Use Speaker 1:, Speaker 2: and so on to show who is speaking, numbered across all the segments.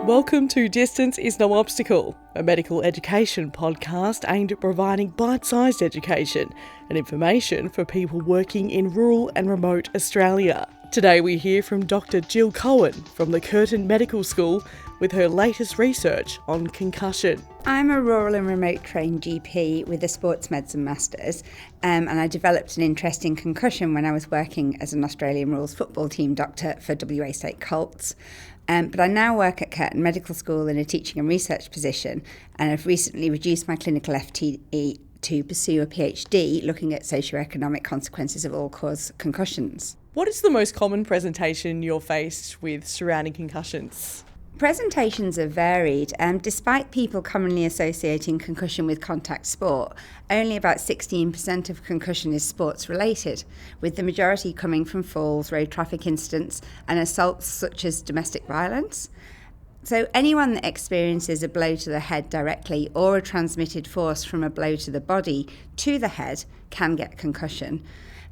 Speaker 1: Welcome to Distance is No Obstacle, a medical education podcast aimed at providing bite-sized education and information for people working in rural and remote Australia. Today we hear from Dr. Gill Cowen from the Curtin Medical School with her latest research on concussion.
Speaker 2: I'm a rural and remote trained GP with a sports medicine masters, and I developed an interest in concussion when I was working as an Australian rules football team doctor for WA State Colts. But I now work at Curtin Medical School in a teaching and research position, and I've recently reduced my clinical FTE to pursue a PhD looking at socioeconomic consequences of all-cause concussions.
Speaker 1: What is the most common presentation you're faced with surrounding concussions?
Speaker 2: Presentations are varied. Despite people commonly associating concussion with contact sport, only about 16% of concussion is sports related, with the majority coming from falls, road traffic incidents and assaults such as domestic violence. So anyone that experiences a blow to the head directly or a transmitted force from a blow to the body to the head can get concussion.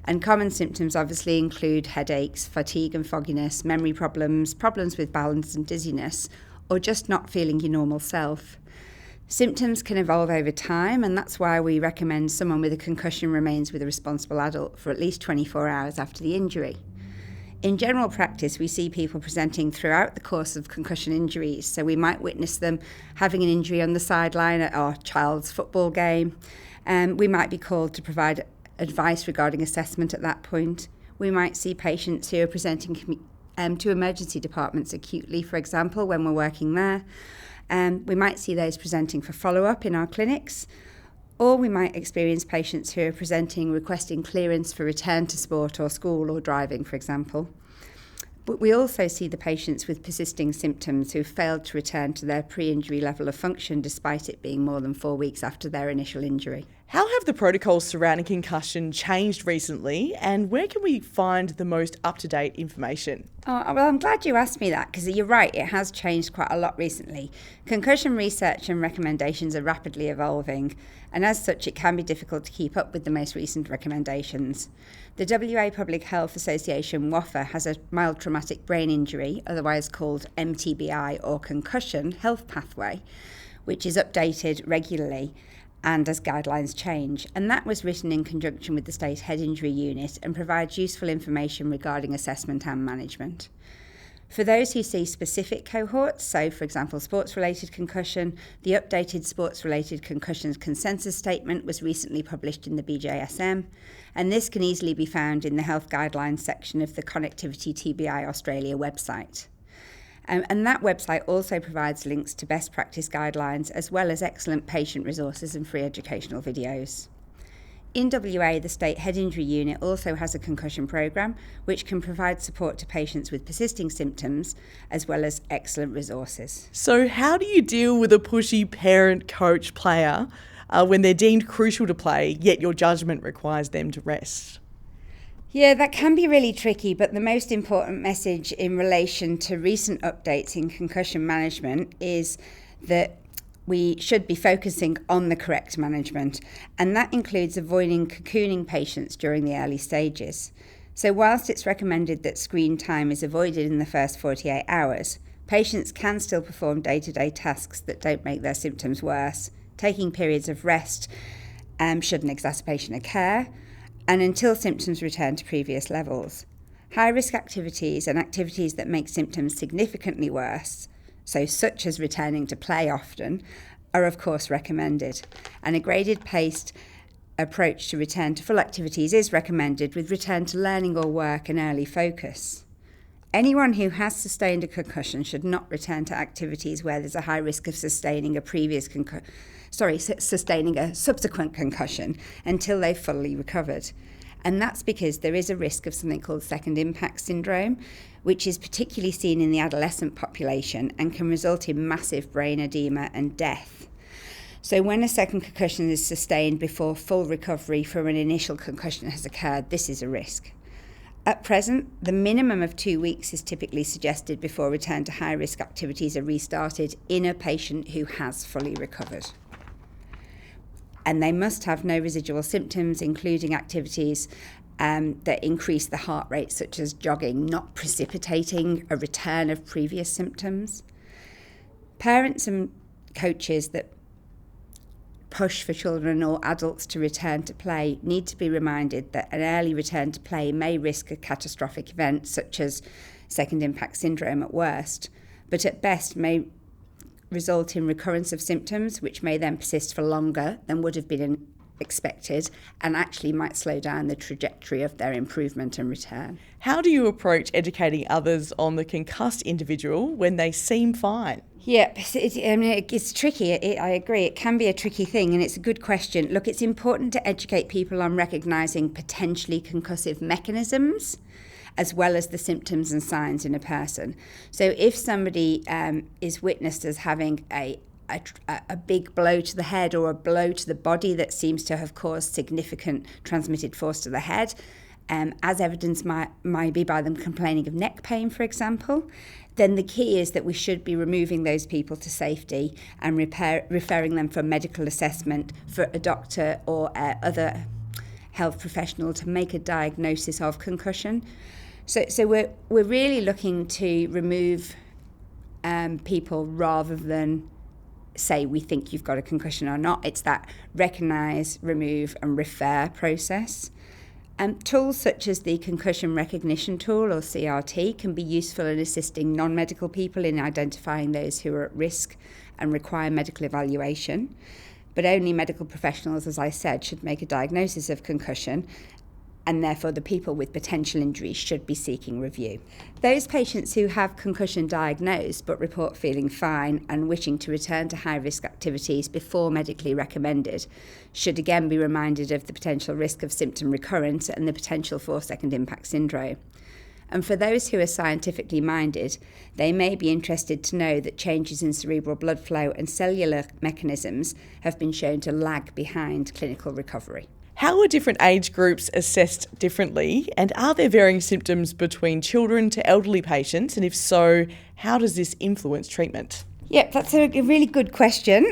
Speaker 2: And common symptoms obviously include headaches, fatigue and fogginess, memory problems, problems with balance and dizziness, or just not feeling your normal self. Symptoms can evolve over time, and that's why we recommend someone with a concussion remains with a responsible adult for at least 24 hours after the injury. In general practice, we see people presenting throughout the course of concussion injuries, so we might witness them having an injury on the sideline at our child's football game, and we might be called to provide advice regarding assessment at that point. We might see patients who are presenting to emergency departments acutely, for example, when we're working there. We might see those presenting for follow-up in our clinics, or we might experience patients who are presenting requesting clearance for return to sport or school or driving, for example. But we also see the patients with persisting symptoms who've failed to return to their pre-injury level of function despite it being more than 4 weeks after their initial injury.
Speaker 1: How have the protocols surrounding concussion changed recently, and where can we find the most up-to-date information?
Speaker 2: Well, I'm glad you asked me that, because you're right, it has changed quite a lot recently. Concussion research and recommendations are rapidly evolving, and as such it can be difficult to keep up with the most recent recommendations. The WA Public Health Association WAFA has a mild traumatic brain injury, otherwise called MTBI or concussion, health pathway, which is updated regularly and as guidelines change, and that was written in conjunction with the State Head Injury Unit and provides useful information regarding assessment and management. For those who see specific cohorts, so for example sports-related concussion, the updated sports-related concussions consensus statement was recently published in the BJSM, and this can easily be found in the health guidelines section of the Connectivity TBI Australia website. And that website also provides links to best practice guidelines as well as excellent patient resources and free educational videos. In WA, the State Head Injury Unit also has a concussion programme which can provide support to patients with persisting symptoms as well as excellent resources.
Speaker 1: So how do you deal with a pushy parent, coach, player when they're deemed crucial to play, yet your judgment requires them to rest?
Speaker 2: Yeah, that can be really tricky, but the most important message in relation to recent updates in concussion management is that we should be focusing on the correct management, and that includes avoiding cocooning patients during the early stages. So whilst it's recommended that screen time is avoided in the first 48 hours, patients can still perform day-to-day tasks that don't make their symptoms worse. Taking periods of rest should an exacerbation occur, and until symptoms return to previous levels. High-risk activities and activities that make symptoms significantly worse, so such as returning to play often, are of course recommended. And a graded paced approach to return to full activities is recommended with return to learning or work and early focus. Anyone who has sustained a concussion should not return to activities where there's a high risk of sustaining a subsequent concussion until they've fully recovered. And that's because there is a risk of something called second impact syndrome, which is particularly seen in the adolescent population and can result in massive brain edema and death. So when a second concussion is sustained before full recovery from an initial concussion has occurred, this is a risk. At present, the minimum of 2 weeks is typically suggested before return to high-risk activities are restarted in a patient who has fully recovered. And they must have no residual symptoms, including activities that increase the heart rate, such as jogging, not precipitating a return of previous symptoms. Parents and coaches that push for children or adults to return to play need to be reminded that an early return to play may risk a catastrophic event such as second impact syndrome at worst, but at best may result in recurrence of symptoms which may then persist for longer than would have been expected and actually might slow down the trajectory of their improvement and return.
Speaker 1: How do you approach educating others on the concussed individual when they seem fine?
Speaker 2: Yeah, it's tricky. I agree. It can be a tricky thing, and it's a good question. Look, it's important to educate people on recognising potentially concussive mechanisms as well as the symptoms and signs in a person. So if somebody is witnessed as having a big blow to the head or a blow to the body that seems to have caused significant transmitted force to the head, as evidence might be by them complaining of neck pain, for example, then the key is that we should be removing those people to safety and referring them for medical assessment for a doctor or other health professional to make a diagnosis of concussion. So we're really looking to remove people rather than say we think you've got a concussion or not. It's that recognise, remove and refer process. Tools such as the Concussion Recognition Tool, or CRT, can be useful in assisting non-medical people in identifying those who are at risk and require medical evaluation. But only medical professionals, as I said, should make a diagnosis of concussion, and therefore the people with potential injuries should be seeking review. Those patients who have concussion diagnosed but report feeling fine and wishing to return to high-risk activities before medically recommended should again be reminded of the potential risk of symptom recurrence and the potential for second impact syndrome. And for those who are scientifically minded, they may be interested to know that changes in cerebral blood flow and cellular mechanisms have been shown to lag behind clinical recovery.
Speaker 1: How are different age groups assessed differently, and are there varying symptoms between children to elderly patients, and if so, how does this influence treatment?
Speaker 2: Yeah, that's a really good question.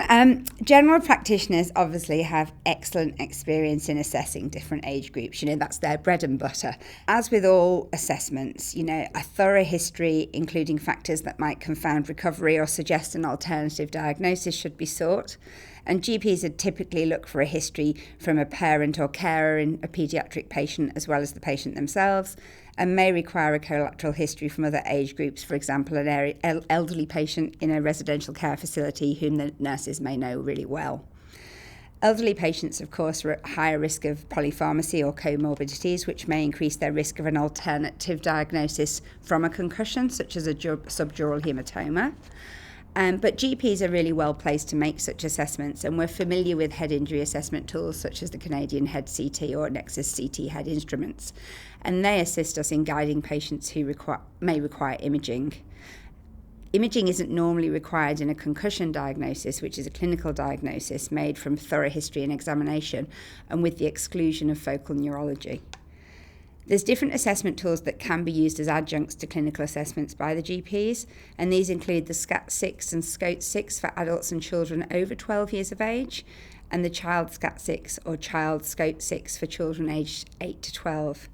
Speaker 2: General practitioners obviously have excellent experience in assessing different age groups. That's their bread and butter. As with all assessments, a thorough history, including factors that might confound recovery or suggest an alternative diagnosis, should be sought. And GPs would typically look for a history from a parent or carer in a paediatric patient as well as the patient themselves, and may require a collateral history from other age groups, for example, an elderly patient in a residential care facility whom the nurses may know really well. Elderly patients, of course, are at higher risk of polypharmacy or comorbidities, which may increase their risk of an alternative diagnosis from a concussion, such as a subdural hematoma. But GPs are really well placed to make such assessments, and we're familiar with head injury assessment tools such as the Canadian Head CT or Nexus CT head instruments, and they assist us in guiding patients who may require imaging. Imaging isn't normally required in a concussion diagnosis, which is a clinical diagnosis made from thorough history and examination, and with the exclusion of focal neurology. There's different assessment tools that can be used as adjuncts to clinical assessments by the GPs, and these include the SCAT-6 and SCOTE-6 for adults and children over 12 years of age, and the Child SCAT-6 or Child SCOTE-6 for children aged 8 to 12.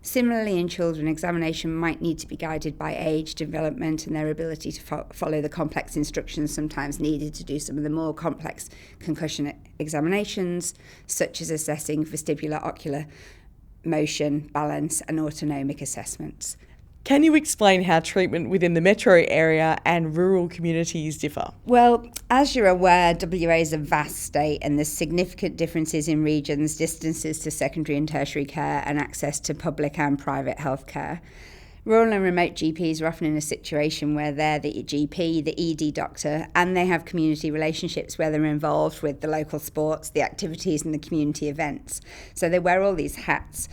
Speaker 2: Similarly, in children, examination might need to be guided by age, development, and their ability to follow the complex instructions sometimes needed to do some of the more complex concussion examinations, such as assessing vestibular, ocular, motion, balance and autonomic assessments.
Speaker 1: Can you explain how treatment within the metro area and rural communities differ?
Speaker 2: Well, as you're aware, WA is a vast state and there's significant differences in regions, distances to secondary and tertiary care and access to public and private healthcare. Rural and remote GPs are often in a situation where they're the GP, the ED doctor, and they have community relationships where they're involved with the local sports, the activities and the community events. So they wear all these hats,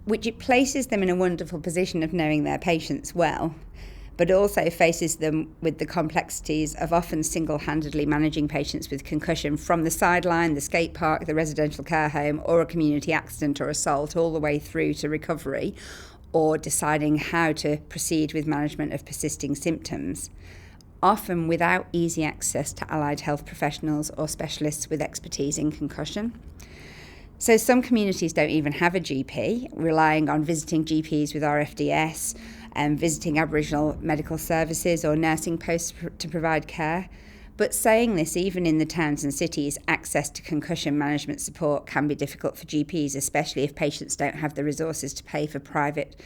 Speaker 2: which it places them in a wonderful position of knowing their patients well, but also faces them with the complexities of often single-handedly managing patients with concussion from the sideline, the skate park, the residential care home, or a community accident or assault, all the way through to recovery, or deciding how to proceed with management of persisting symptoms, often without easy access to allied health professionals or specialists with expertise in concussion. So some communities don't even have a GP, relying on visiting GPs with RFDS, visiting Aboriginal medical services or nursing posts to provide care. But saying this, even in the towns and cities, access to concussion management support can be difficult for GPs, especially if patients don't have the resources to pay for private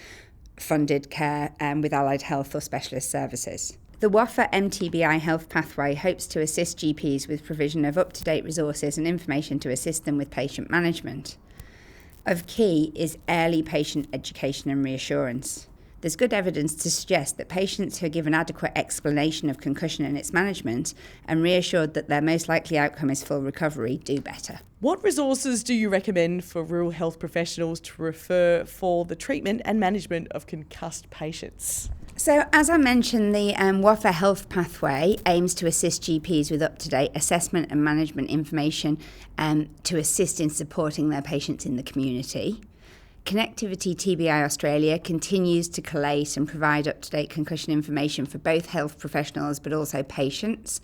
Speaker 2: funded care with allied health or specialist services. The WAFA MTBI Health Pathway hopes to assist GPs with provision of up-to-date resources and information to assist them with patient management. Of key is early patient education and reassurance. There's good evidence to suggest that patients who are given adequate explanation of concussion and its management and reassured that their most likely outcome is full recovery do better.
Speaker 1: What resources do you recommend for rural health professionals to refer for the treatment and management of concussed patients?
Speaker 2: So, as I mentioned, the WAFA Health Pathway aims to assist GPs with up-to-date assessment and management information to assist in supporting their patients in the community. Connectivity TBI Australia continues to collate and provide up-to-date concussion information for both health professionals but also patients.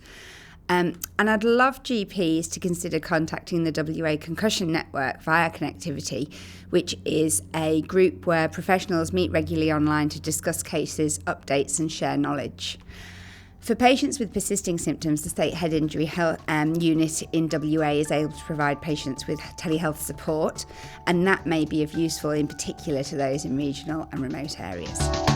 Speaker 2: And I'd love GPs to consider contacting the WA Concussion Network via Connectivity, which is a group where professionals meet regularly online to discuss cases, updates and share knowledge. For patients with persisting symptoms, the State Head Injury Health Unit in WA is able to provide patients with telehealth support, and that may be of useful in particular to those in regional and remote areas.